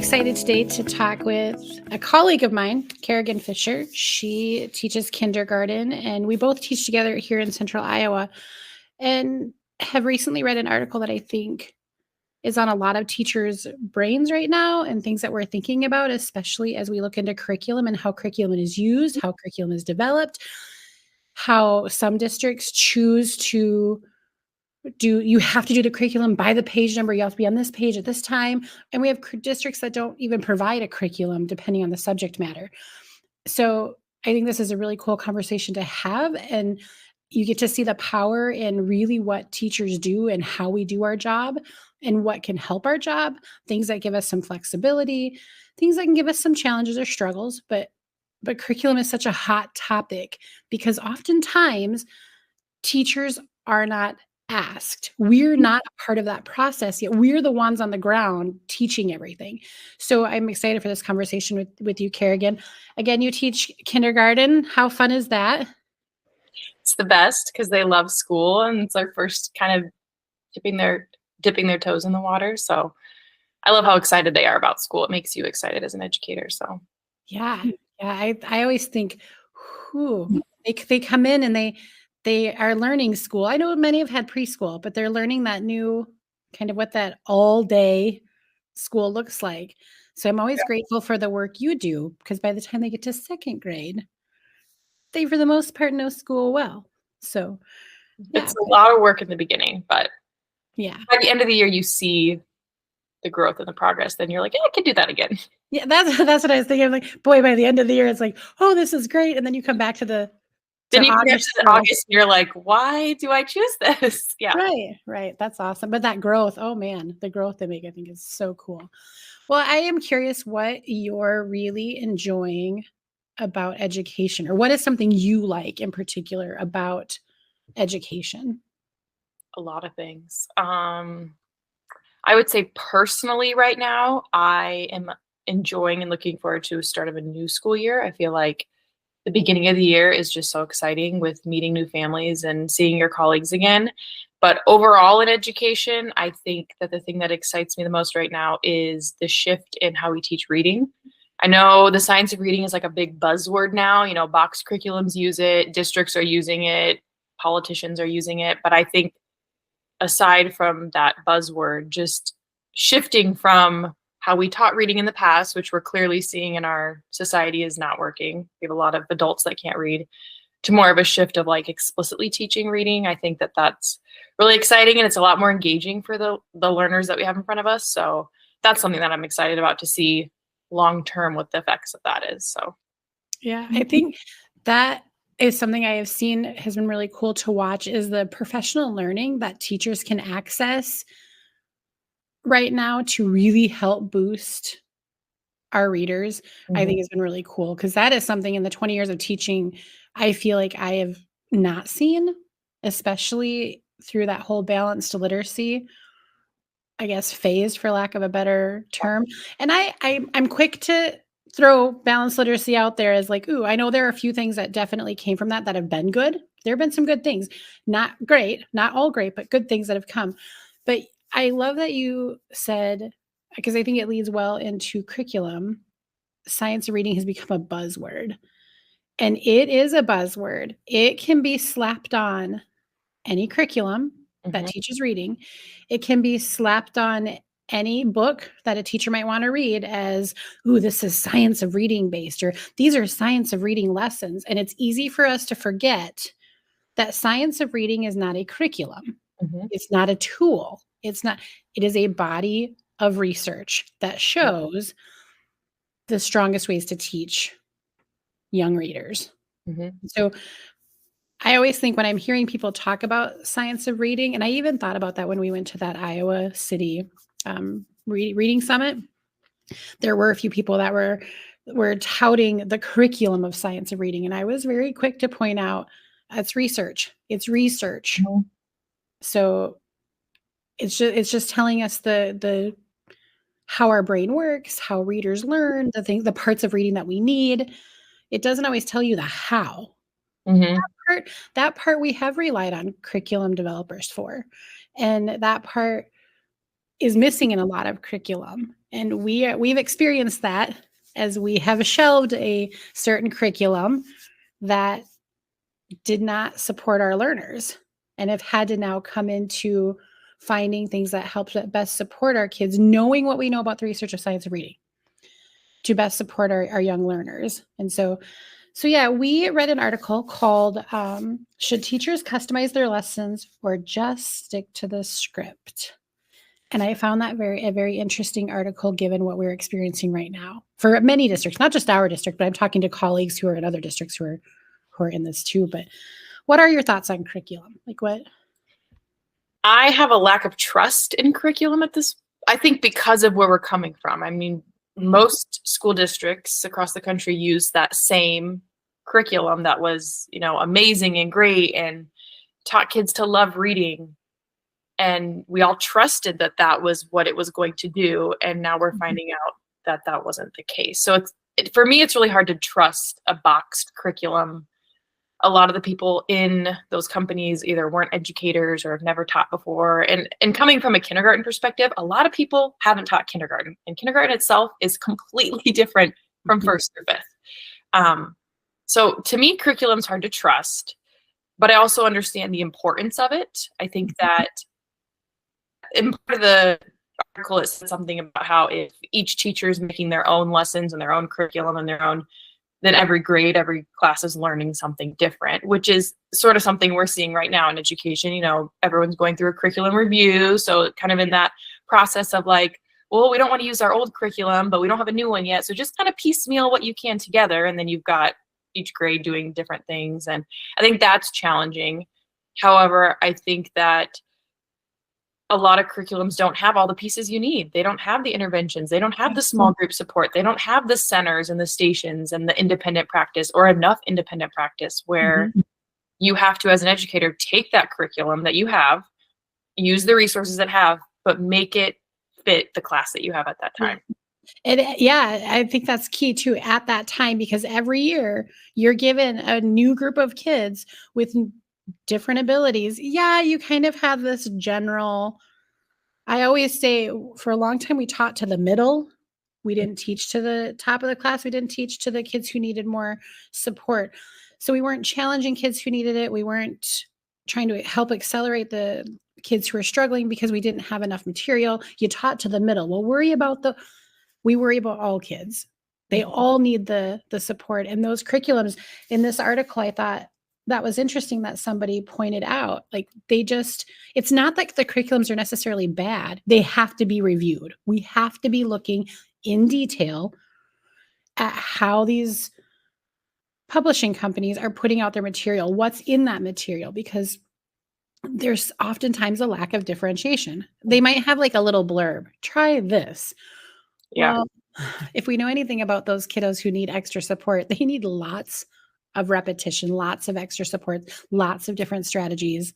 excited today to talk with a colleague of mine, Karrigan Fisher. She teaches kindergarten, and we both teach together here in Central Iowa, and have recently read an article that I think is on a lot of teachers' brains right now and things that we're thinking about, especially as we look into curriculum and how curriculum is used, how curriculum is developed, how some districts choose to you have to do the curriculum by the page number. You have to be on this page at this time. And we have districts that don't even provide a curriculum depending on the subject matter. So I think this is a really cool conversation to have. And you get to see the power in really what teachers do and how we do our job and what can help our job, things that give us some flexibility, things that can give us some challenges or struggles. But curriculum is such a hot topic because oftentimes teachers are not asked. We're not a part of that process yet. We're the ones on the ground teaching everything. So I'm excited for this conversation with you, Karrigan. Again, you teach kindergarten. How fun is that? It's the best because they love school and it's their first kind of dipping their toes in the water. So I love how excited they are about school. It makes you excited as an educator. So Yeah. I always think, they come in and they are learning school. I know many have had preschool, but they're learning that new kind of what that all day school looks like. So I'm always grateful for the work you do because by the time they get to second grade, they, for the most part, know school well. So, yeah. it's a lot of work in the beginning, but Yeah. by the end of the year, you see the growth and the progress. Then you're like, yeah, I can do that again. Yeah, that's what I was thinking. I'm like, boy, by the end of the year, it's like, oh, this is great. And then you come back to Then you get August. to August and you're like, why do I choose this? Yeah. Right. That's awesome. But that growth, oh man, the growth they make, I think is so cool. Well, I am curious what you're really enjoying about education, or what is something you like in particular about education? A lot of things. I would say personally right now, I am enjoying and looking forward to the start of a new school year. I feel like the beginning of the year is just so exciting with meeting new families and seeing your colleagues again. But overall in education, I think that the thing that excites me the most right now is the shift in how we teach reading. I know the science of reading is like a big buzzword now. You know, box curriculums use it, districts are using it, politicians are using it. But I think aside from that buzzword, just shifting from how we taught reading in the past, which we're clearly seeing in our society is not working. We have a lot of adults that can't read, to more of a shift of like explicitly teaching reading. I think that that's really exciting and it's a lot more engaging for the learners that we have in front of us. So that's something that I'm excited about to see long term what the effects of that is. So Yeah, I think that is something I have seen has been really cool to watch is the professional learning that teachers can access right now to really help boost our readers. I think has been really cool because that is something in the 20 years of teaching I feel like I have not seen, especially through that whole balanced literacy, I guess, phase for lack of a better term. And I'm quick to throw balanced literacy out there as like, ooh, I know there are a few things that definitely came from that have been good. There have been some good things, not great, not all great, but good things that have come. But I love that you said, because I think it leads well into curriculum, science of reading has become a buzzword. And it is a buzzword. It can be slapped on any curriculum that teaches reading. It can be slapped on any book that a teacher might want to read as, ooh, this is science of reading based, or these are science of reading lessons. And it's easy for us to forget that science of reading is not a curriculum. It's not a tool. It is a body of research that shows the strongest ways to teach young readers. So I always think when I'm hearing people talk about science of reading, and I even thought about that when we went to that Iowa City reading summit, there were a few people that were touting the curriculum of science of reading. And I was very quick to point out it's research. It's research. So it's just telling us the how our brain works, how readers learn, the parts of reading that we need. It doesn't always tell you the how. That part we have relied on curriculum developers for. And that part is missing in a lot of curriculum. And we've experienced that as we have shelved a certain curriculum that did not support our learners and have had to now come into finding things that help best support our kids, knowing what we know about the research of science of reading to best support our young learners. And so yeah, we read an article called Should Teachers Customize Their Lessons or Just Stick to the Script? And I found that a very interesting article given what we're experiencing right now for many districts, not just our district, but I'm talking to colleagues who are in other districts who are in this too. But what are your thoughts on curriculum? Like what? I have a lack of trust in curriculum at this, I think because of where we're coming from. I mean, most school districts across the country use that same curriculum that was, amazing and great and taught kids to love reading. And we all trusted that that was what it was going to do. And now we're finding out that that wasn't the case. So for me, it's really hard to trust a boxed curriculum. A lot of the people in those companies either weren't educators or have never taught before. And coming from a kindergarten perspective, a lot of people haven't taught kindergarten. And kindergarten itself is completely different from first through fifth. So to me, curriculum's hard to trust, but I also understand the importance of it. I think that in part of the article, it said something about how if each teacher is making their own lessons and their own curriculum and their own, then every grade, every class is learning something different, which is sort of something we're seeing right now in education. Everyone's going through a curriculum review. So kind of in that process of like, well, we don't want to use our old curriculum, but we don't have a new one yet. So just kind of piecemeal what you can together. And then you've got each grade doing different things. And I think that's challenging. However, I think that a lot of curriculums don't have all the pieces you need. They don't have the interventions. They don't have the small group support. They don't have the centers and the stations and the independent practice or enough independent practice where you have to, as an educator, take that curriculum that you have, use the resources that have, but make it fit the class that you have at that time. I think that's key too at that time, because every year you're given a new group of kids with different abilities. Yeah, you kind of have this general, I always say for a long time we taught to the middle. We didn't teach to the top of the class. We didn't teach to the kids who needed more support. So we weren't challenging kids who needed it. We weren't trying to help accelerate the kids who are struggling because we didn't have enough material. You taught to the middle. We worry about all kids. They all need the support. And those curriculums in this article, I thought that was interesting that somebody pointed out, like it's not like the curriculums are necessarily bad. They have to be reviewed. We have to be looking in detail at how these publishing companies are putting out their material, what's in that material, because there's oftentimes a lack of differentiation. They might have like a little blurb, try this. Yeah. Well, if we know anything about those kiddos who need extra support, they need lots of repetition, lots of extra support, lots of different strategies.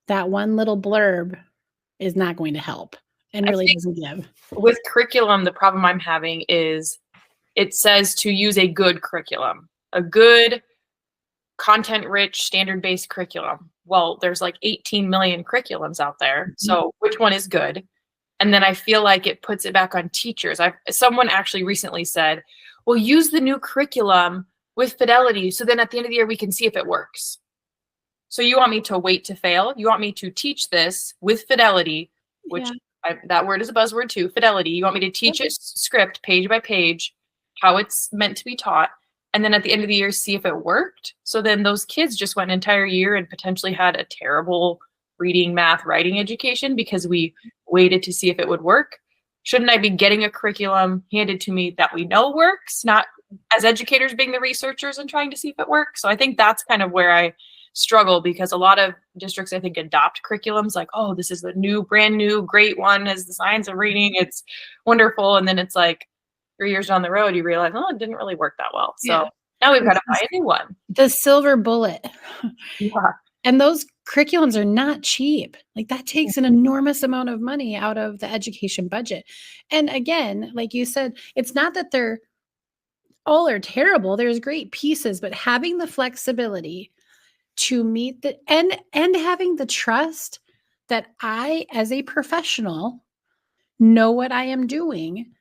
That one little blurb is not going to help and really doesn't give. With curriculum, the problem I'm having is it says to use a good curriculum, a good content-rich, standard-based curriculum. Well, there's like 18 million curriculums out there. So which one is good? And then I feel like it puts it back on teachers. Someone actually recently said, well, use the new curriculum with fidelity. So then at the end of the year, we can see if it works. So you want me to wait to fail? You want me to teach this with fidelity, which that word is a buzzword too, fidelity. You want me to teach it script page by page, how it's meant to be taught. And then at the end of the year, see if it worked. So then those kids just went an entire year and potentially had a terrible reading, math, writing education because we waited to see if it would work. Shouldn't I be getting a curriculum handed to me that we know works, not as educators being the researchers and trying to see if it works? So I think that's kind of where I struggle, because a lot of districts, I think, adopt curriculums like, oh, this is the brand new, great one as the science of reading. It's wonderful. And then it's like 3 years down the road, you realize, oh, it didn't really work that well. So now we've got to buy a new one. The silver bullet. Yeah. And those curriculums are not cheap. Like that takes an enormous amount of money out of the education budget. And again, like you said, it's not that they're all are terrible. There's great pieces, but having the flexibility to meet the and having the trust that I, as a professional, know what I am doing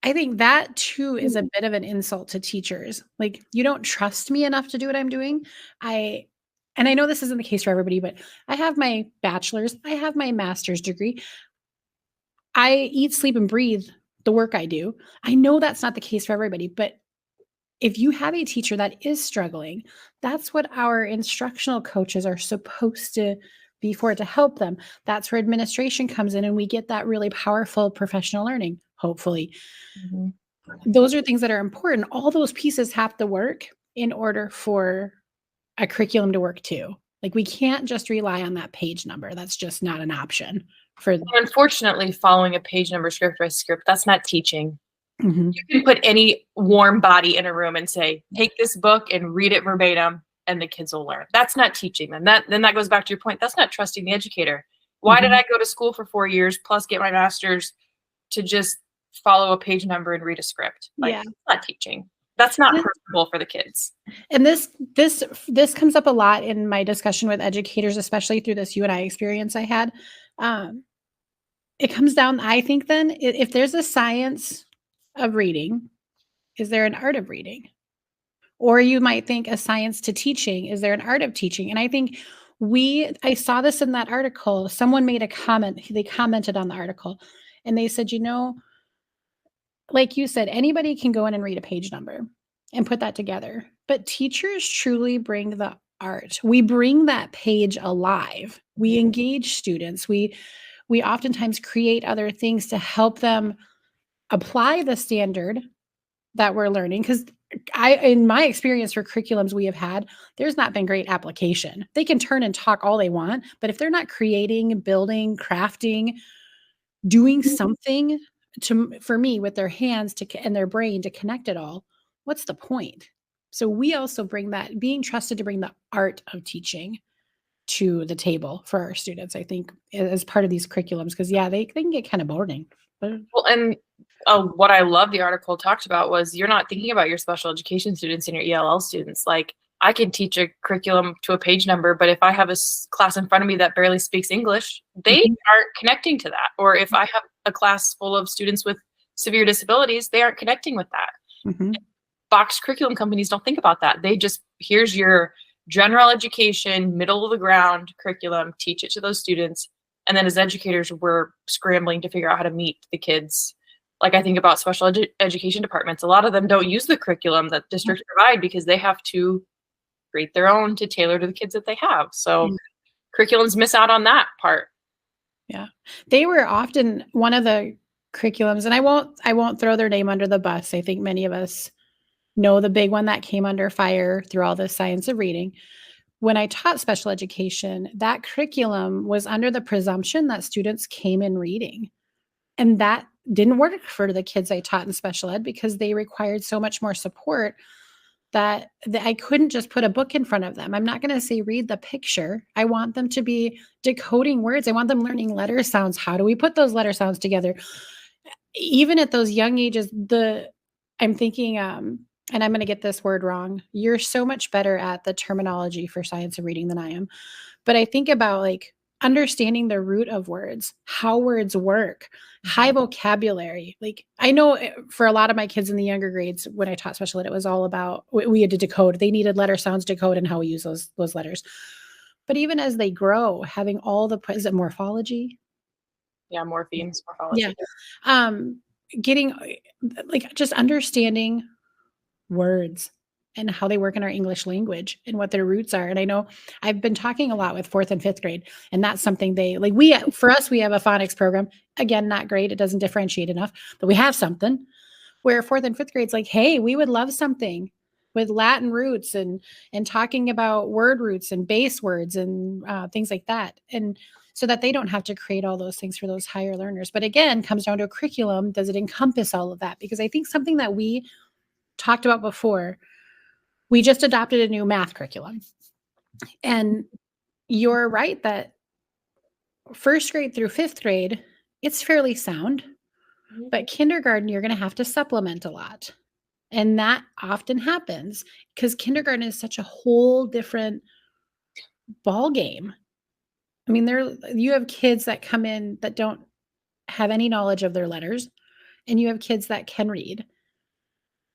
I think that too is a bit of an insult to teachers. Like, you don't trust me enough to do what I'm doing. I and I know this isn't the case for everybody, but I have my bachelor's, I have my master's degree. I eat, sleep, and breathe the work I do. I know that's not the case for everybody, but if you have a teacher that is struggling, that's what our instructional coaches are supposed to be for, to help them. That's where administration comes in and we get that really powerful professional learning, hopefully. Mhm. Those are things that are important. All those pieces have to work in order for a curriculum to work too. Like, we can't just rely on that page number. That's just not an option for. Unfortunately, following a page number script by script, that's not teaching. Mhm. You can put any warm body in a room and say, "Take this book and read it verbatim," and the kids will learn. That's not teaching them. That goes back to your point. That's not trusting the educator. Why did Mhm. I go to school for 4 years plus get my master's to just follow a page number and read a script? Like, Yeah. that's not teaching. That's not personable for the kids. And this comes up a lot in my discussion with educators, especially through this you and I experience I had. Um, it comes down, I think, then, if there's a science of reading, is there an art of reading? Or you might think a science to teaching, is there an art of teaching? And I think I saw this in that article. Someone made a comment, they commented on the article, and they said, like you said, anybody can go in and read a page number and put that together. But teachers truly bring the art. We bring that page alive. We engage students. We oftentimes create other things to help them apply the standard that we're learning, because in my experience for curriculums we have had, there's not been great application. They can turn and talk all they want, but if they're not creating, building, crafting, doing something for me with their hands and their brain to connect it all, what's the point? So we also bring that, being trusted to bring the art of teaching to the table for our students, I think, as part of these curriculums, because yeah, they can get kind of boring. But Well, and what I love the article talked about was you're not thinking about your special education students and your ELL students. Like, I can teach a curriculum to a page number, but if I have a class in front of me that barely speaks English, they Mhm. aren't connecting to that. Or if I have a class full of students with severe disabilities, they aren't connecting with that. Mhm. Box curriculum companies don't think about that. They just, here's your general education, middle of the ground curriculum, teach it to those students. And then as educators, we're scrambling to figure out how to meet the kids. Like, I think about special education departments. A lot of them don't use the curriculum that districts provide because they have to create their own to tailor to the kids that they have. So Yeah. curriculums miss out on that part. Yeah. They were often one of the curriculums, and I won't throw their name under the bus. I think many of us know the big one that came under fire through all the science of reading. When I taught special education, that curriculum was under the presumption that students came in reading. And that didn't work for the kids I taught in special ed, because they required so much more support that I couldn't just put a book in front of them. I'm not going to say read the picture. I want them to be decoding words. I want them learning letter sounds. How do we put those letter sounds together? Even at those young ages, I'm thinking, and I'm going to get this word wrong. You're so much better at the terminology for science of reading than I am. But I think about, like, understanding the root of words, how words work, high vocabulary. Like, I know, for a lot of my kids in the younger grades, when I taught special ed, it was all about, we had to decode. They needed letter sounds decode and how we use those letters. But even as they grow, having all is it morphology? Yeah, morphemes, Yeah. morphology. Um, getting, like, just understanding words and how they work in our English language and what their roots are. And I know I've been talking a lot with fourth and fifth grade, and that's something they like. For us, we have a phonics program. Again, not great. It doesn't differentiate enough, but we have something where fourth and fifth grade's like, hey, we would love something with Latin roots and talking about word roots and base words and things like that. And so that they don't have to create all those things for those higher learners. But again, comes down to a curriculum. Does it encompass all of that? Because I think something that we talked about before, we just adopted a new math curriculum. And you're right that first grade through fifth grade, it's fairly sound, but kindergarten, you're going to have to supplement a lot. And that often happens because kindergarten is such a whole different ball game. I mean, you have kids that come in that don't have any knowledge of their letters. and you have kids that can read.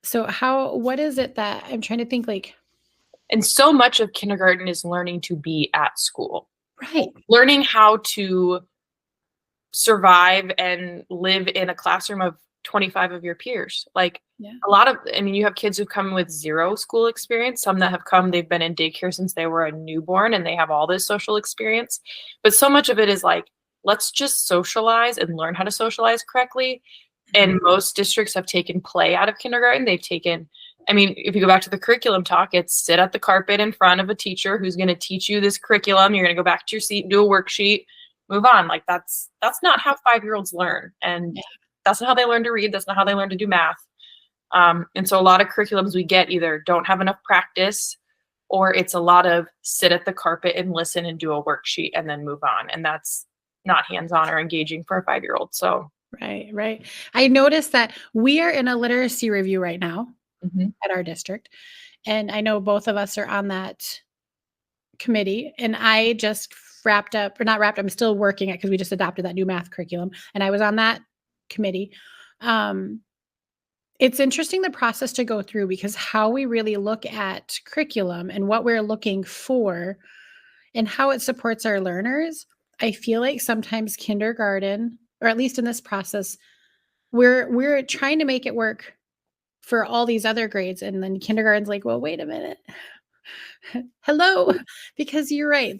So what is it that I'm trying to think like, And so much of kindergarten is learning to be at school, right. learning how to survive and live in a classroom of 25 of your peers. Like Yeah. I mean, you have kids who come with zero school experience, some that have come, they've been in daycare since they were a newborn and they have all this social experience. But so much of it is like, let's just socialize and learn how to socialize correctly. And most districts have taken play out of kindergarten. I mean, if you go back to the curriculum talk, it's sit at the carpet in front of a teacher who's going to teach you this curriculum. You're going to go back to your seat, do a worksheet, move on. Like that's not how 5-year-olds learn. And Yeah. that's not how they learn to read. That's not how they learn to do math. And so a lot of curriculums we get either don't have enough practice, or it's a lot of sit at the carpet and listen and do a worksheet and then move on. And that's not hands-on or engaging for a 5-year-old. So Right, right. I noticed that we are in a literacy review right now mhm. at our district, and I know both of us are on that committee, and I just wrapped up, or not wrapped, I'm still working it because we just adopted that new math curriculum, and I was on that committee. Um, it's interesting the process to go through because how we really look at curriculum and what we're looking for and how it supports our learners. I feel like sometimes kindergarten, or at least in this process, we're trying to make it work for all these other grades, and then kindergarten's like, well, wait a minute. Hello, because you're right.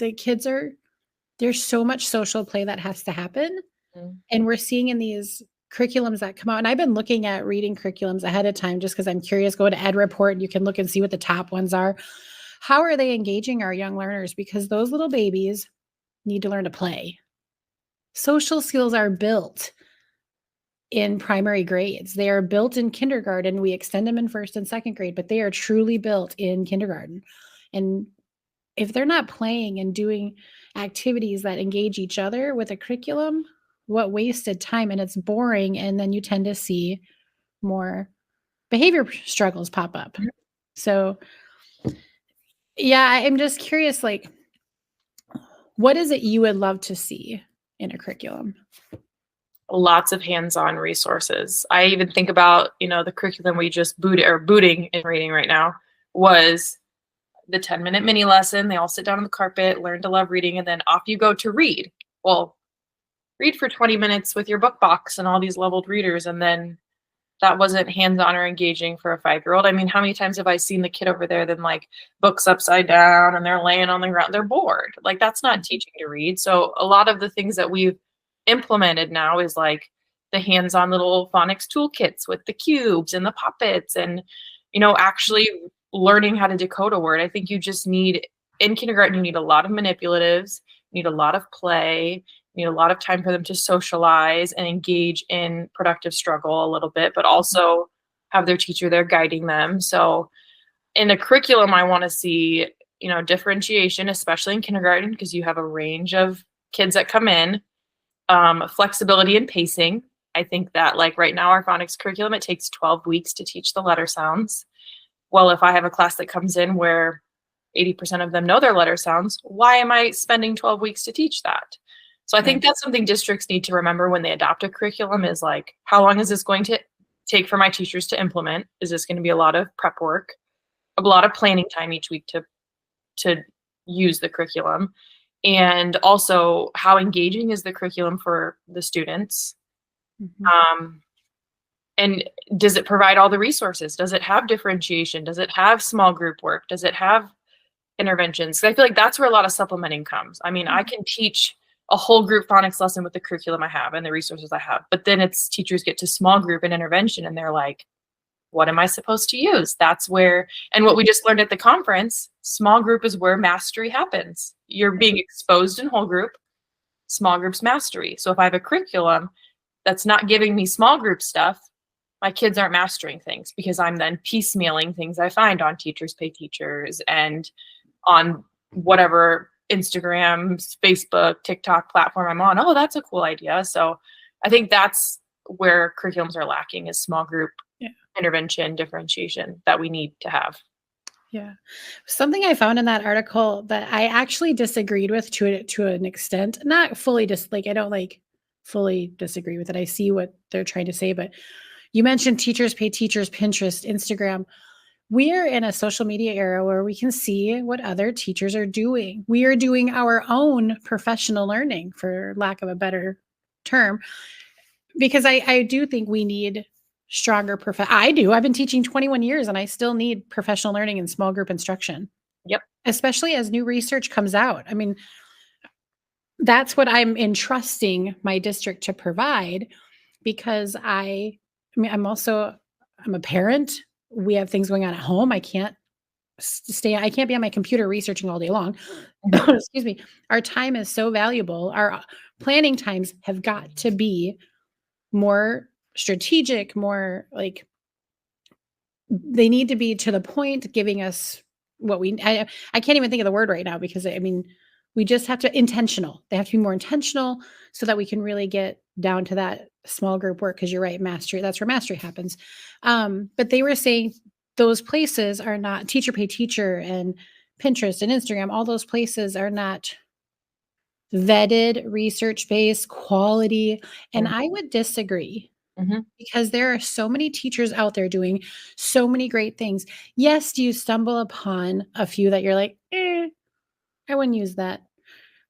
There's so much social play that has to happen. Mm. And we're seeing in these curriculums that come out, and I've been looking at reading curriculums ahead of time just because I'm curious. Go to Ed Report and you can look and see what the top ones are. How are they engaging our young learners? Because those little babies need to learn to play. Social skills are built in primary grades. They are built in kindergarten. We extend them in first and second grade, but they are truly built in kindergarten. And if they're not playing and doing activities that engage each other with a curriculum, what wasted time, and it's boring. And then you tend to see more behavior struggles pop up. So, yeah, I'm just curious, like, what is it you would love to see in a curriculum? Lots of hands-on resources. I even think about, the curriculum we just booting in reading right now was the 10-minute mini lesson. They all sit down on the carpet, learn to love reading, and then off you go to read. Well, read for 20 minutes with your book box and all these leveled readers, and then that wasn't hands-on or engaging for a 5-year-old. I mean, how many times have I seen the kid over there then like books upside down and they're laying on the ground, they're bored. Like that's not teaching to read. So a lot of the things that we've implemented now is like the hands-on little phonics toolkits with the cubes and the puppets and actually learning how to decode a word. I think in kindergarten you need a lot of manipulatives, you need a lot of play, you need a lot of time for them to socialize and engage in productive struggle a little bit, but also have their teacher there guiding them. So in a curriculum I want to see differentiation, especially in kindergarten because you have a range of kids that come in. Flexibility and pacing. I think that like right now our phonics curriculum, it takes 12 weeks to teach the letter sounds. Well, if I have a class that comes in where 80% of them know their letter sounds, why am I spending 12 weeks to teach that? So I think that's something districts need to remember when they adopt a curriculum is like, how long is this going to take for my teachers to implement? Is this going to be a lot of prep work, a lot of planning time each week to use the curriculum? And also how engaging is the curriculum for the students? And does it provide all the resources? Does it have differentiation? Does it have small group work? Does it have interventions? I feel like that's where a lot of supplementing comes. I mean, I can teach a whole group phonics lesson with the curriculum I have and the resources I have, but then it's teachers get to small group and intervention and they're like, what am I supposed to use? That's where, and what we just learned at the conference, small group is where mastery happens. You're being exposed in whole group, small groups mastery. So if I have a curriculum that's not giving me small group stuff, my kids aren't mastering things because I'm then piecemealing things I find on Teachers Pay Teachers and on whatever Instagram, Facebook, TikTok platform I'm on. Oh, that's a cool idea. So I think that's where curriculums are lacking is small group intervention, differentiation that we need to have. Yeah. Something I found in that article that I actually disagreed with to an extent, not fully just like, I don't like fully disagree with it. I see what they're trying to say, but you mentioned teachers pay teachers, Pinterest, Instagram. We are in a social media era where we can see what other teachers are doing. We are doing our own professional learning, for lack of a better term, because I do think we need stronger I do. I've been teaching 21 years and I still need professional learning and small group instruction, Yep. especially as new research comes out. I mean, that's what I'm entrusting my district to provide because I mean, I'm a parent. We have things going on at home. I can't be on my computer researching all day long. Mhm. Excuse me. Our time is so valuable. Our planning times have got to be more strategic, more like they need to be to the point, giving us what I can't even think of the word right now because I mean, we just have to intentional. They have to be more intentional so that we can really get down to that small group work. Because you're right, mastery. That's where mastery happens. But they were saying those places are not teacher pay teacher and Pinterest and Instagram. All those places are not vetted, research based, quality. And Mhm. I would disagree Mhm. because there are so many teachers out there doing so many great things. Yes, do you stumble upon a few that you're like, I wouldn't use that.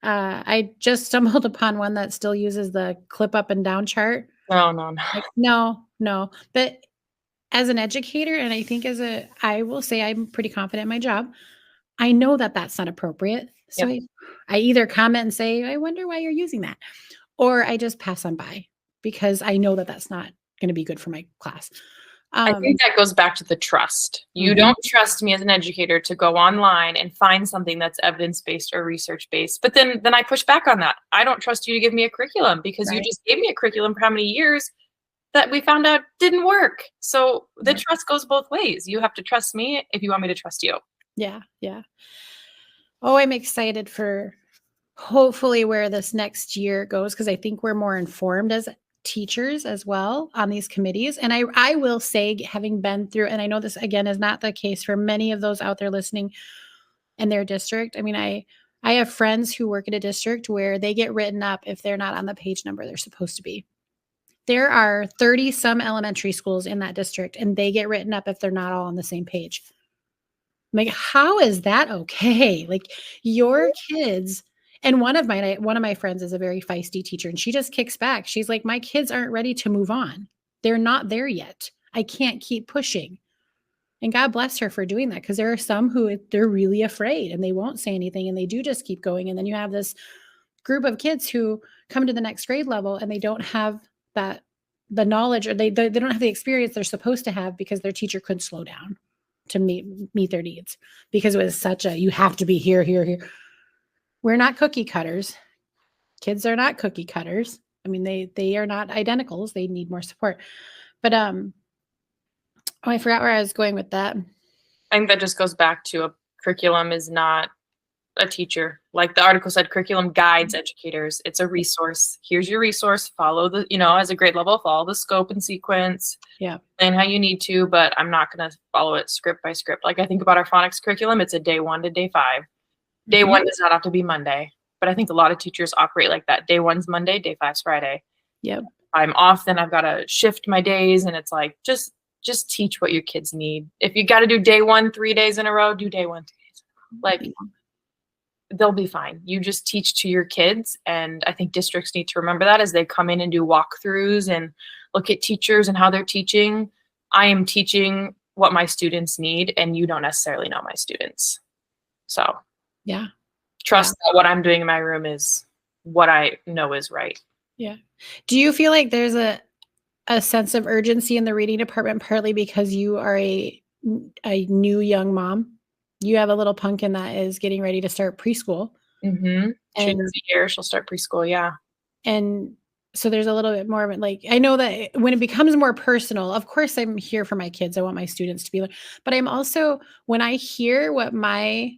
I just stumbled upon one that still uses the clip up and down chart. No, no, no. Like, no, no. But as an educator, and I will say I'm pretty confident in my job. I know that that's not appropriate. So Yep. I either comment and say, I wonder why you're using that, or I just pass on by because I know that that's not going to be good for my class. I Um, think that goes back to the trust. You mhm, don't trust me as an educator to go online and find something that's evidence-based or research-based. But then I push back on that. I don't trust you to give me a curriculum because you right, just gave me a curriculum for how many years that we found out didn't work. So the right. trust goes both ways. You have to trust me if you want me to trust you. Yeah, yeah. Oh, I'm excited for hopefully where this next year goes because I think we're more informed as teachers as well on these committees. And I will say, having been through, and I know this again is not the case for many of those out there listening in their district. I mean, I have friends who work at a district where they get written up if they're not on the page number they're supposed to be. There are 30 some elementary schools in that district, and they get written up if they're not all on the same page. Like, how is that okay? Like, your kids and one of my friends is a very feisty teacher, and she just kicks back. She's like, "My kids aren't ready to move on. They're not there yet. I can't keep pushing." And God bless her for doing that because there are some who they're really afraid and they won't say anything and they do just keep going. And then you have this group of kids who come to the next grade level and they don't have that the knowledge or they don't have the experience they're supposed to have because their teacher couldn't slow down to meet their needs because it was such a you have to be here here here. We're not cookie cutters. Kids are not cookie cutters. I mean they are not identicals. They need more support. But oh, I forgot where I was going with that. I think that just goes back to a curriculum is not a teacher. Like the article said, curriculum guides educators. It's a resource. Here's your resource. Follow as a grade level, follow the scope and sequence Yeah. and how you need to, but I'm not going to follow it script by script. Like I think about our phonics curriculum, it's a day 1 to day 5. Day Mhm. 1 does not have to be Monday, but I think a lot of teachers operate like that. Day 1's Monday, day 5's Friday. Yep. I'm off, then I've got to shift my days, and it's like just teach what your kids need. If you got to do day 1 3 days in a row, do day 1 3 days in a row. Like they'll be fine. You just teach to your kids, and I think districts need to remember that as they come in and do walkthroughs and look at teachers and how they're teaching. I am teaching what my students need, and you don't necessarily know my students. So Yeah. Yeah. trust that what I'm doing in my room is what I know is right. Yeah. Do you feel like there's a sense of urgency in the reading department partly because you are a new young mom? You have a little pumpkin that is getting ready to start preschool, She and does a year. She'll start preschool. Yeah. and so there's a little bit more of it, like, I know that when it becomes more personal, of course, I'm here for my kids, I want my students to be but I'm also when I hear what my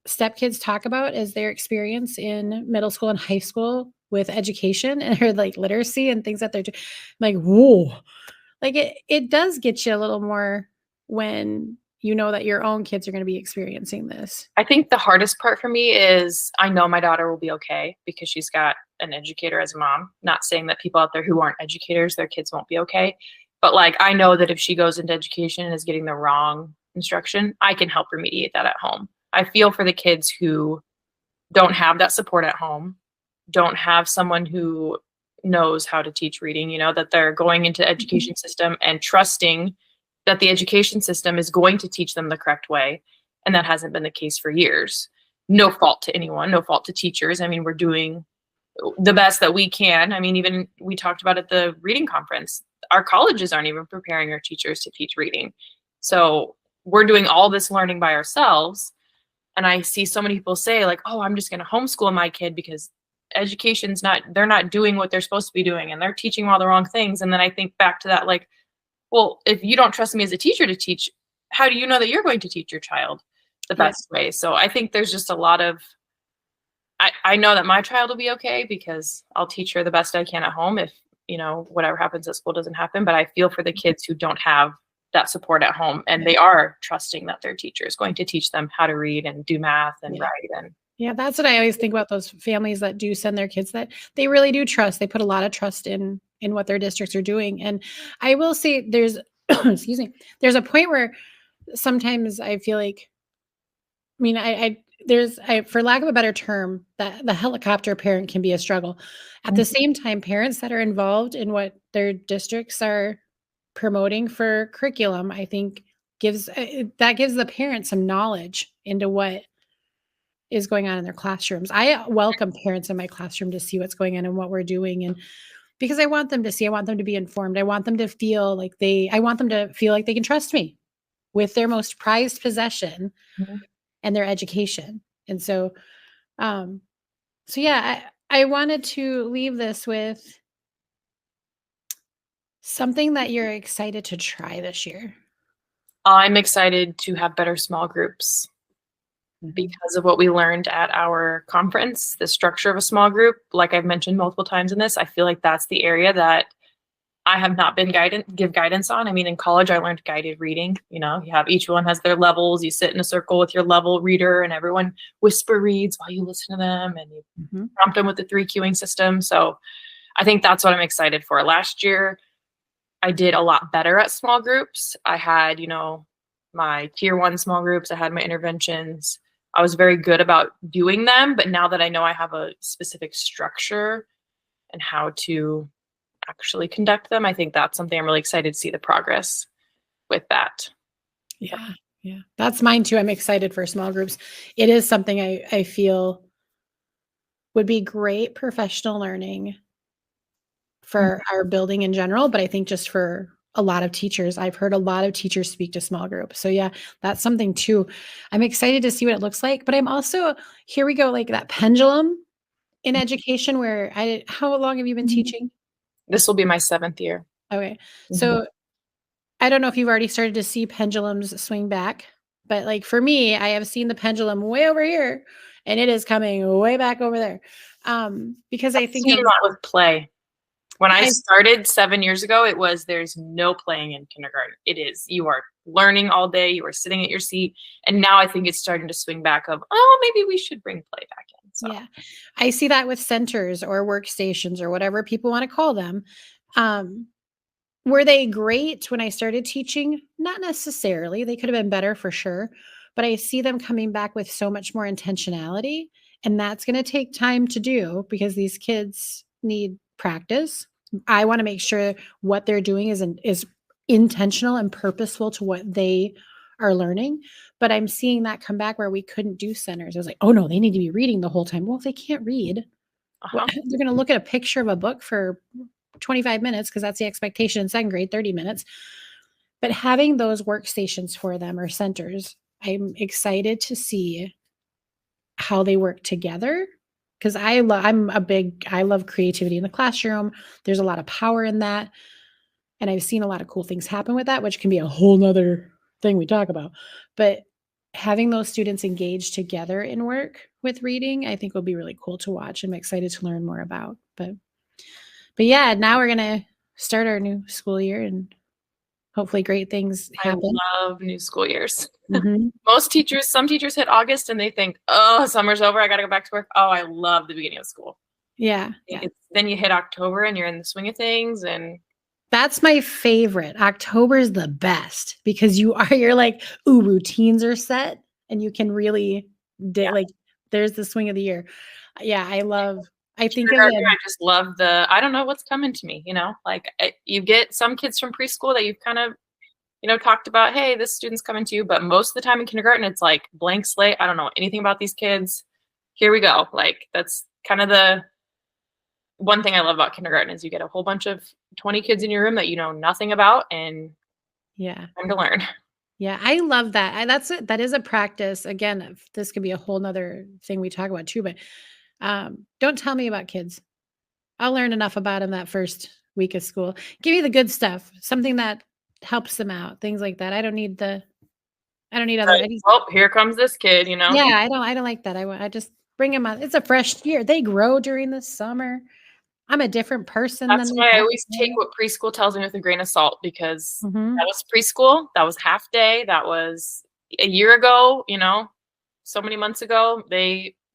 stepkids talk about as their experience in middle school and high school with education and or, like, literacy and things that they're like, "Whoa." Like, it does get you a little more when you know that your own kids are going to be experiencing this. I think the hardest part for me is I know my daughter will be okay because she's got an educator as a mom. Not saying that people out there who aren't educators, their kids won't be okay. But like, I know that if she goes into education and is getting the wrong instruction, I can help remediate that at home. I feel for the kids who don't have that support at home, don't have someone who knows how to teach reading, that they're going into the Mhm. education system and trusting that the education system is going to teach them the correct way. And that hasn't been the case for years. No fault to anyone, no fault to teachers. I mean, we're doing the best that we can. I mean, even we talked about at the reading conference, our colleges aren't even preparing our teachers to teach reading. So we're doing all this learning by ourselves. And I see so many people say, like, oh, I'm just going to homeschool my kid because they're not doing what they're supposed to be doing and they're teaching all the wrong things. And then I think back to that, like, well, if you don't trust me as a teacher to teach, how do you know that you're going to teach your child the Yeah. best way? So I think there's just a lot of, I know that my child will be okay because I'll teach her the best I can at home if, whatever happens at school doesn't happen. But I feel for the kids who don't have that support at home and Yeah. they are trusting that their teacher is going to teach them how to read and do math and Yeah. write. And Yeah, that's what I always think about those families that do send their kids, that they really do trust. They put a lot of trust in what their districts are doing. And I will say there's excuse me, there's a point where sometimes I feel like, I mean, for lack of a better term, that the helicopter parent can be a struggle. At the same time, parents that are involved in what their districts are promoting for curriculum, I think that gives the parents some knowledge into what is going on in their classrooms. I welcome parents in my classroom to see what's going on and what we're doing, and because I want them to see, I want them to be informed. I want them to feel like they can trust me with their most prized possession Mhm. and their education. And um so yeah, I wanted to leave this with something that you're excited to try this year. I'm excited to have better small groups Mhm. because of what we learned at our conference, the structure of a small group. Like I've mentioned multiple times in this, I feel like that's the area that I have not been give guidance on. I mean, in college, I learned guided reading. You have each one has their levels. You sit in a circle with your level reader, and everyone whisper reads while you listen to them, and you Mhm. prompt them with the 3 queuing system. So I think that's what I'm excited for. Last year, I did a lot better at small groups. I had, my tier 1 small groups. I had my interventions. I was very good about doing them. But now that I know I have a specific structure and how to actually conduct them, I think that's something I'm really excited to see the progress with that. Yep. Yeah. Yeah. That's mine too. I'm excited for small groups. It is something I feel would be great professional learning for our building in general, but I think just for a lot of teachers, I've heard a lot of teachers speak to small groups. So yeah, that's something too. I'm excited to see what it looks like, but I'm also, here we go, like that pendulum in education where how long have you been Mhm. teaching? This will be my 7th year. Okay. Mhm. So I don't know if you've already started to see pendulums swing back, but like for me, I have seen the pendulum way over here and it is coming way back over there. Because I I've think seen of, that with play. When I I, started 7 years ago, it was there's no playing in kindergarten. It is you are learning all day, you are sitting at your seat, and now I think it's starting to swing back of, "Oh, maybe we should bring play back in." So, yeah, I see that with centers or workstations or whatever people want to call them. Um, were they great when I started teaching? Not necessarily. They could have been better for sure. But I see them coming back with so much more intentionality. And that's going to take time to do because these kids need practice. I want to make sure what they're doing is intentional and purposeful to what they are learning. But I'm seeing that come back where we couldn't do centers. I was like, oh no, they need to be reading the whole time. Well, if they can't read, what, uh-huh. they're going to look at a picture of a book for 25 minutes because that's the expectation in second grade, 30 minutes. But having those workstations for them or centers, I'm excited to see how they work together because I love creativity in the classroom. There's a lot of power in that. And I've seen a lot of cool things happen with that, which can be a whole nother thing we talk about. But having those students engage together in work with reading, I think will be really cool to watch. I'm excited to learn more about. But yeah, now we're gonna start our new school year and hopefully great things I happen. love new school years. Mhm. Some teachers hit August and they think, oh, summer's over. I got to go back to work. Oh, I love the beginning of school. Yeah, I think yeah. then you hit October and you're in the swing of things. And That's my favorite. October is the best because you're like, ooh, routines are set and you can really yeah, like there's the swing of the year. Yeah, I think kindergarten, I again, just love I don't know what's coming to me, like you get some kids from preschool that you've kind of, talked about, hey, this student's coming to you. But most of the time in kindergarten, it's like blank slate. I don't know anything about these kids. Here we go. Like that's kind of the one thing I love about kindergarten is you get a whole bunch of 20 kids in your room that you know nothing about and yeah. time to learn. Yeah, I love that. That is a practice. Again, this could be a whole nother thing we talk about too, but don't tell me about kids. I'll learn enough about them that first week of school. Give me the good stuff, something that helps them out, things like that. I don't need other. Right. Well, here comes this kid, Yeah, I don't like that. I just bring them on. It's a fresh year. They grow during the summer. I'm a different person That's than they why I are. always take what preschool tells me with a grain of salt because that Mhm. was preschool, that was half day, that was a year ago, so many months ago.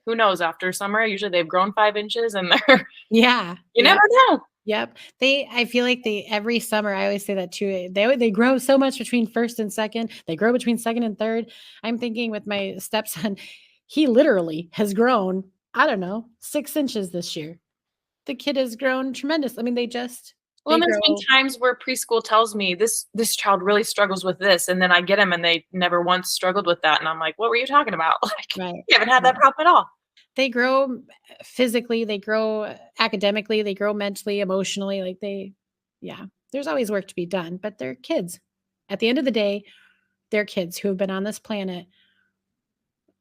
Who knows, after summer, usually they've grown 5 inches and they're Yeah. you Yeah. never know. Yep. I feel like every summer, I always say that too. They grow so much between first and second. They grow between second and third. I'm thinking with my stepson, he literally has grown, I don't know, 6 inches this year. The kid has grown tremendous. I mean, Well, they and there's been grow. times where preschool tells me this child really struggles with this, and then I get them and they never once struggled with that, and I'm like, "What were you talking about? Like, Right. you haven't had that Right. problem at all." They grow physically, they grow academically, they grow mentally, emotionally. Yeah, there's always work to be done, but they're kids. At the end of the day, they're kids who have been on this planet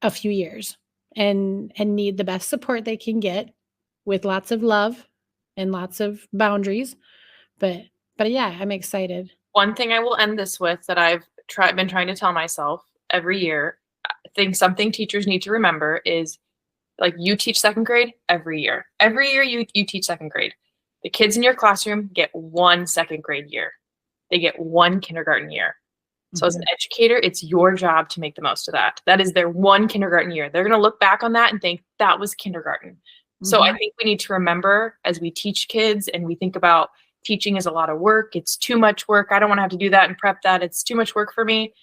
a few years and need the best support they can get with lots of love and lots of boundaries. But yeah, I'm excited. One thing I will end this with that I've been trying to tell myself every year, I think something teachers need to remember is like you teach second grade every year. Every year you teach second grade. The kids in your classroom get one second grade year. They get one kindergarten year. So as an Mhm. educator, it's your job to make the most of that. That is their one kindergarten year. They're going to look back on that and think that was kindergarten. So I Mhm. think we need to remember as we teach kids and we think about teaching is a lot of work. It's too much work. I don't want to have to do that and prep that. It's too much work for me.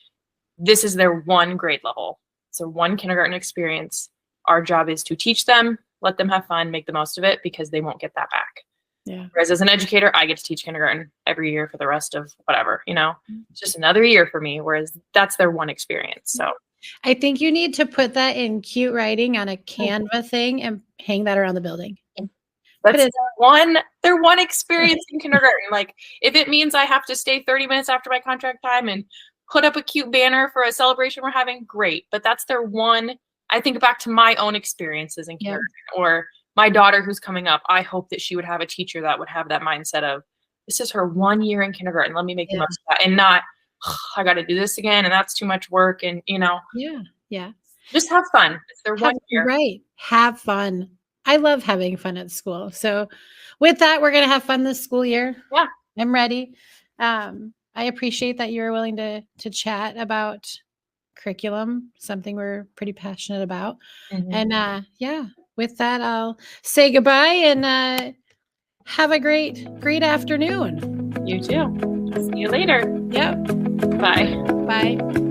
This is their one grade level. So one kindergarten experience. Our job is to teach them, let them have fun, make the most of it because they won't get that back. Yeah. Whereas as an educator, I get to teach kindergarten every year for the rest of whatever. It's just another year for me, whereas that's their one experience. So I think you need to put that in cute writing on a Canva thing and hang that around the building. Put that's it their one experience in kindergarten. Like if it means I have to stay 30 minutes after my contract time and put up a cute banner for a celebration we're having, great. But that's their one. I think back to my own experiences in yeah. kindergarten or my daughter who's coming up. I hope that she would have a teacher that would have that mindset of this is her 1 year in kindergarten. Let me make the Yeah. most of that and not, I got to do this again. And that's too much work. And, Yeah. Yeah. just have fun. It's their Have 1 year. right. Have fun. I love having fun at school. So with that, we're gonna have fun this school year. Yeah. I'm ready. I appreciate that you're willing to chat about curriculum, something we're pretty passionate about. Mhm. And yeah, with that, I'll say goodbye and have a great afternoon. You too. See you later. Yep. Bye. Bye.